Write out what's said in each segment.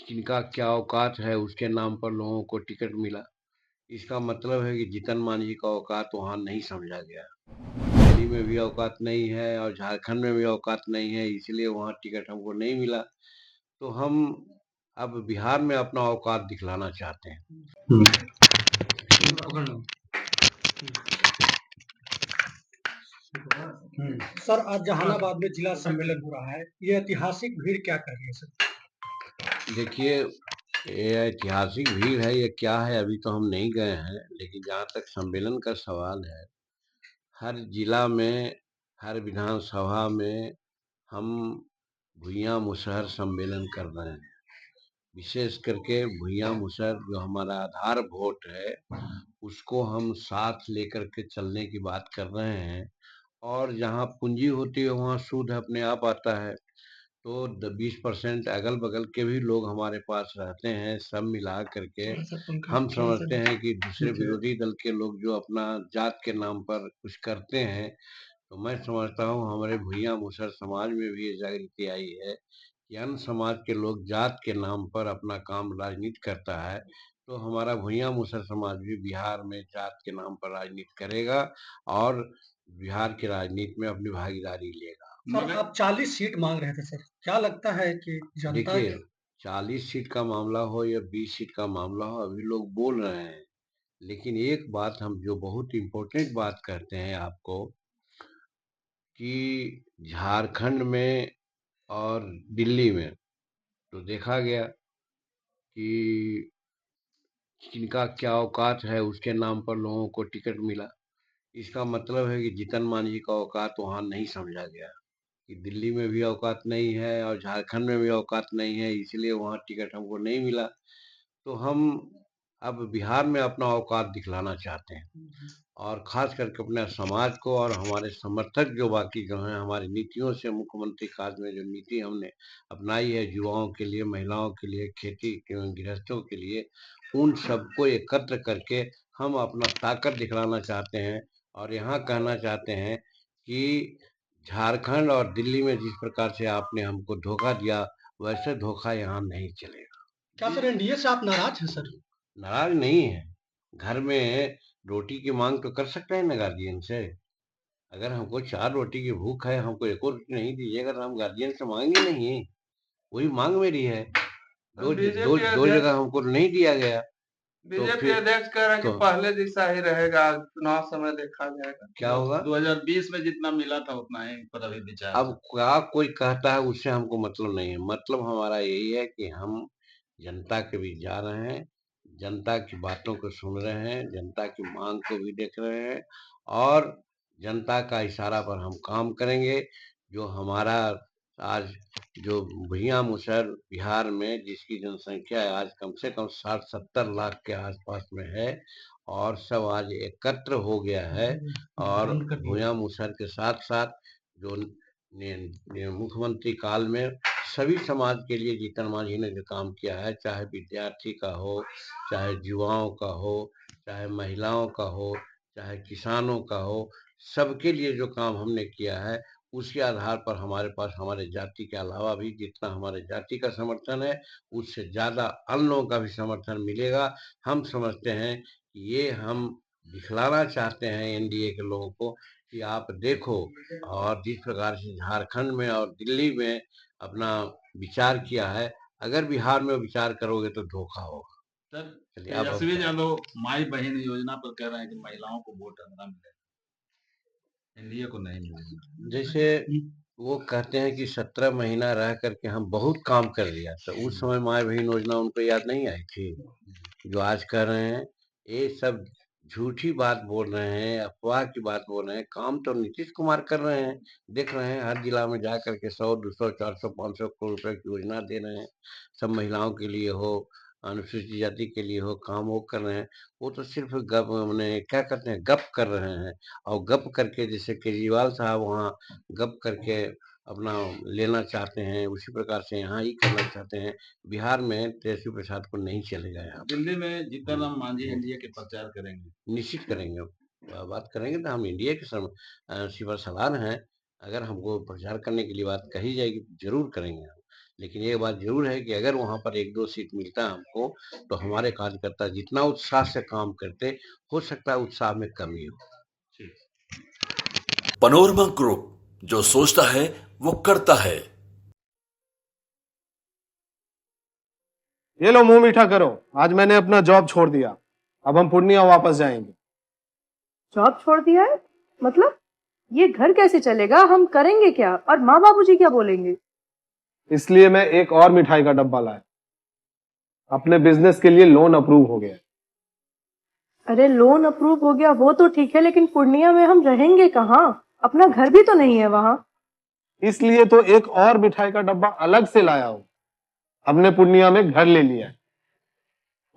जिनका क्या औकात है उसके नाम पर लोगों को टिकट मिला। इसका मतलब है कि जीतन मांझी का औकात वहाँ नहीं समझा गया। दिल्ली में भी औकात नहीं है और झारखंड में भी औकात नहीं है, इसलिए वहाँ टिकट हमको नहीं मिला। तो हम अब बिहार में अपना औकात दिखलाना चाहते हैं। हम्म, सर, आज जहानाबाद में जिला सम्मेलन हो रहा है, ये ऐतिहासिक भीड़ क्या कर रही है सर? देखिए, ये ऐतिहासिक भीड़ है, ये क्या है अभी तो हम नहीं गए हैं, लेकिन जहाँ तक सम्मेलन का सवाल है, हर जिला में, हर विधानसभा में हम भुइयां मुसहर सम्मेलन कर रहे हैं। विशेष करके भुइयां मुसहर जो हमारा आधार वोट है, उसको हम साथ लेकर के चलने की बात कर रहे हैं। और जहाँ पूंजी होती है वहाँ सूद अपने आप आता है। तो 20% अगल बगल के भी लोग हमारे पास रहते हैं, सब मिला करके हम समझते हैं कि दूसरे विरोधी दल के लोग जो अपना जात के नाम पर कुछ करते हैं, तो मैं समझता हूँ हमारे भुइयां मुसहर समाज में भी ये जागृति आई है कि अन्य समाज के लोग जात के नाम पर अपना काम राजनीति करता है। तो हमारा भुइयां मुसहर समाज भी बिहार में जात के नाम पर राजनीति करेगा और बिहार की राजनीति में अपनी भागीदारी लेगा। सर, आप 40 सीट मांग रहे थे सर, क्या लगता है कि जनता देखिए, 40 सीट का मामला हो या 20 सीट का मामला हो, अभी लोग बोल रहे हैं, लेकिन एक बात हम जो बहुत इम्पोर्टेंट बात कहते हैं आपको कि झारखंड में और दिल्ली में तो देखा गया कि जिनका क्या औकात है उसके नाम पर लोगों को टिकट मिला। इसका मतलब है कि जीतन मांझी का औकात वहाँ नहीं समझा गया कि दिल्ली में भी औकात नहीं है और झारखंड में भी औकात नहीं है, इसलिए वहाँ टिकट हमको नहीं मिला। तो हम अब बिहार में अपना औकात दिखलाना चाहते हैं और खास करके अपने समाज को और हमारे समर्थक जो बाकी जो हैं, हमारी नीतियों से मुख्यमंत्री काज में जो नीति हमने अपनाई है युवाओं के लिए, महिलाओं के लिए, खेती के गृहस्थों के लिए, उन सबको एकत्र करके हम अपना ताकत दिखलाना चाहते हैं। और यहाँ कहना चाहते हैं कि झारखंड और दिल्ली में जिस प्रकार से आपने हमको धोखा दिया, वैसे धोखा यहाँ नहीं चलेगा। क्या सर एनडीए से आप नाराज हैं सर? नाराज नहीं है। घर में रोटी की मांग तो कर सकते हैं ना गार्जियन से। अगर हमको 4 रोटी की भूख है, हमको एक और रोटी नहीं दीजिएगा तो हम गार्जियन से मांगेंगे नहीं। वही मांग मेरी है। दो दो बीजेपी दो अध्यक्ष जगह हमको नहीं दिया गया। तो बीजेपी फिर अध्यक्ष कह रहे हैं कि तो पहले जैसा ही रहेगा, चुनाव समय देखा जाएगा। क्या होगा? 2020 में जितना मिला था उतना ही पर अभी विचार अब है। क्या कोई कहता है उससे हमको मतलब नहीं है। मतलब हमारा यही है कि हम जनता के बीच जा रहे हैं, जनता की बातों को सुन रहे हैं, जनता की मांग को भी देख रहे हैं और जनता का इशारा पर हम काम करेंगे। जो हमारा आज जो भुइयां मुसहर बिहार में जिसकी जनसंख्या आज कम से कम 60-70 लाख के आसपास में है और सब आज एकत्र हो गया है। और भुइयां मुसहर के साथ साथ जो मुख्यमंत्री काल में सभी समाज के लिए जीतन मांझी ने जो काम किया है, चाहे विद्यार्थी का हो, चाहे युवाओं का हो, चाहे महिलाओं का हो, चाहे किसानों का हो, सबके लिए जो काम हमने किया है, उसके आधार पर हमारे पास हमारे जाति के अलावा भी जितना हमारे जाति का समर्थन है, उससे ज़्यादा अन्य लोगों का भी समर्थन मिलेगा। हम समझते हैं कि ये हम दिखलाना चाहते हैं एनडीए के लोगों को कि आप देखो। और जिस प्रकार से झारखंड में और दिल्ली में अपना विचार किया है, अगर बिहार में विचार करोगे तो धोखा होगा। सर, चलिए आप तेजस्वी यादव माई बहन योजना पर कह रहे हैं कि महिलाओं को वोट न मिले, एनडीए को नहीं मिलेगा। जैसे वो कहते हैं कि 17 महीना रह करके हम बहुत काम कर लिया, तो उस समय माई बहन योजना उनको याद नहीं आई थी जो आज कह रहे हैं। ये सब झूठी बात बोल रहे हैं, अफवाह की बात बोल रहे हैं। काम तो नीतीश कुमार कर रहे हैं, देख रहे हैं हर जिला में जा करके 100 200 400 500 करोड़ रुपए की योजना दे रहे हैं। सब महिलाओं के लिए हो, अनुसूचित जाति के लिए हो, काम वो कर रहे हैं। वो तो सिर्फ गप मैंने क्या कहते हैं गप कर रहे हैं। और गप करके जैसे केजरीवाल साहब वहाँ गप करके अपना लेना चाहते हैं, उसी प्रकार से यहाँ ही करना चाहते हैं। बिहार में तेजस्वी प्रसाद को नहीं चलेगा यहाँ पर। दिल्ली में जीतन राम मांझी एनडीए के प्रचार करेंगे। निश्चित करेंगे। बात करेंगे तो हम इंडिया के सिवा सलार हैं। अगर हमको प्रचार करने के लिए बात कही जाएगी तो जरूर करेंगे हम। लेकिन एक बात ज़रूर है कि अगर वहाँ पर 1-2 सीट मिलता है हमको, तो हमारे कार्यकर्ता जितना उत्साह से काम करते, हो सकता है उत्साह में कमी हो। पैनोरमा ग्रुप, जो सोचता है वो करता है। ये लो मुंह मीठा करो, आज मैंने अपना जॉब छोड़ दिया, अब हम पूर्णिया वापस जाएंगे। जॉब छोड़ दिया है? मतलब ये घर कैसे चलेगा? हम करेंगे क्या? और माँ बाबूजी क्या बोलेंगे? इसलिए मैं एक और मिठाई का डब्बा लाया। अपने बिजनेस के लिए लोन अप्रूव हो गया। अरे लोन अप्रूव हो गया वो तो ठीक है, लेकिन पूर्णिया में हम रहेंगे कहाँ? अपना घर भी तो नहीं है वहाँ। इसलिए तो एक और मिठाई का डब्बा अलग से लाया हूँ। हमने पूर्णिया में घर ले लिया है,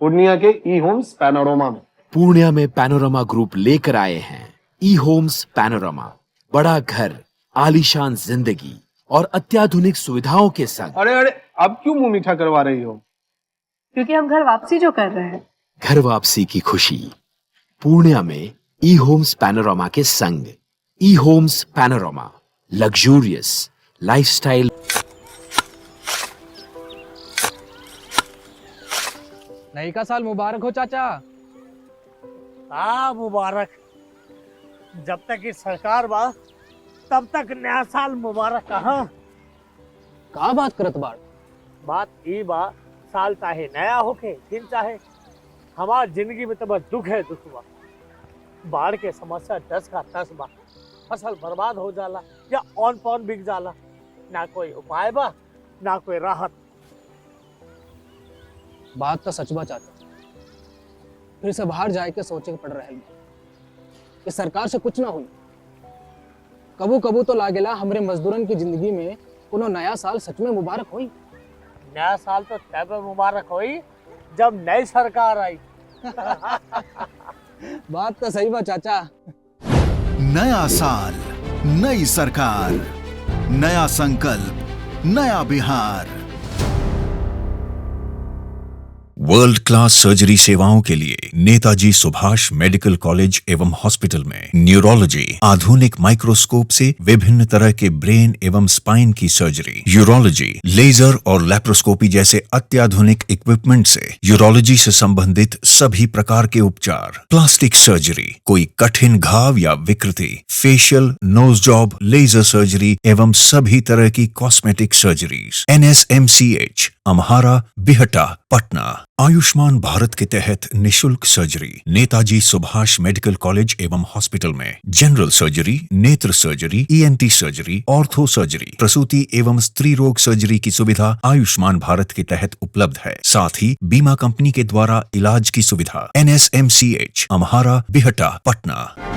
पूर्णिया के ई होम्स पैनोरमा में। पूर्णिया में पैनोरमा ग्रुप लेकर आए हैं ई होम्स पैनोरमा, बड़ा घर, आलीशान जिंदगी और अत्याधुनिक सुविधाओं के संग। अरे अरे, अब क्यों मुंह मीठा करवा रही हो? क्योंकि हम घर वापसी जो कर रहे हैं। घर वापसी की खुशी पूर्णिया में ई होम्स पैनोरमा के संग। ई होम्स पैनोरमा, लग्जूरियस लाइफस्टाइल। नई का साल मुबारक हो चाचा। हाँ मुबारक। जब तक इस सरकार बा तब तक नया साल मुबारक। कहाँ का बात करत बाड़? बात ई बा, साल चाहे नया होके दिन चाहे, हमार जिंदगी में तो बस दुख है, दुख बा। बाढ़ के समस्या 10 का 10 बा। फसल बर्बाद हो जाला या ऑन पॉन बिक जाला, ना कोई उपाय बा ना कोई राहत। बात तो सच बा चाचा, फिर से बाहर जाए के सोचे के पड़ रहा है। इस सरकार से कुछ ना हुई। कबू कबू तो लागेला हमरे मजदूरन की जिंदगी में कोनो नया साल सच में मुबारक हुई। नया साल तो तब मुबारक हुई जब नई सरकार आई। बात तो सही बा चाचा। नया साल, नई सरकार, नया संकल्प, नया बिहार। वर्ल्ड क्लास सर्जरी सेवाओं के लिए नेताजी सुभाष मेडिकल कॉलेज एवं हॉस्पिटल में न्यूरोलॉजी, आधुनिक माइक्रोस्कोप से विभिन्न तरह के ब्रेन एवं स्पाइन की सर्जरी, यूरोलॉजी, लेजर और लैप्रोस्कोपी जैसे अत्याधुनिक इक्विपमेंट से यूरोलॉजी से संबंधित सभी प्रकार के उपचार, प्लास्टिक सर्जरी, कोई कठिन घाव या विकृति, facial, nose job, laser surgery एवं सभी तरह की cosmetic surgeries. NSMCH, Amhara, Bihta, Patna. Ayushman Bharat के तहत निशुल्क surgery Netaji Subhash medical college एवं हॉस्पिटल में। जनरल सर्जरी, नेत्र surgery, ENT surgery, ortho surgery, प्रसूति एवं स्त्री रोग सर्जरी की सुविधा आयुष्मान भारत के तहत उपलब्ध है। साथ ही बीमा कंपनी के द्वारा इलाज की सुविधा। NSMCH, अम्हारा, बिहटा, पटना।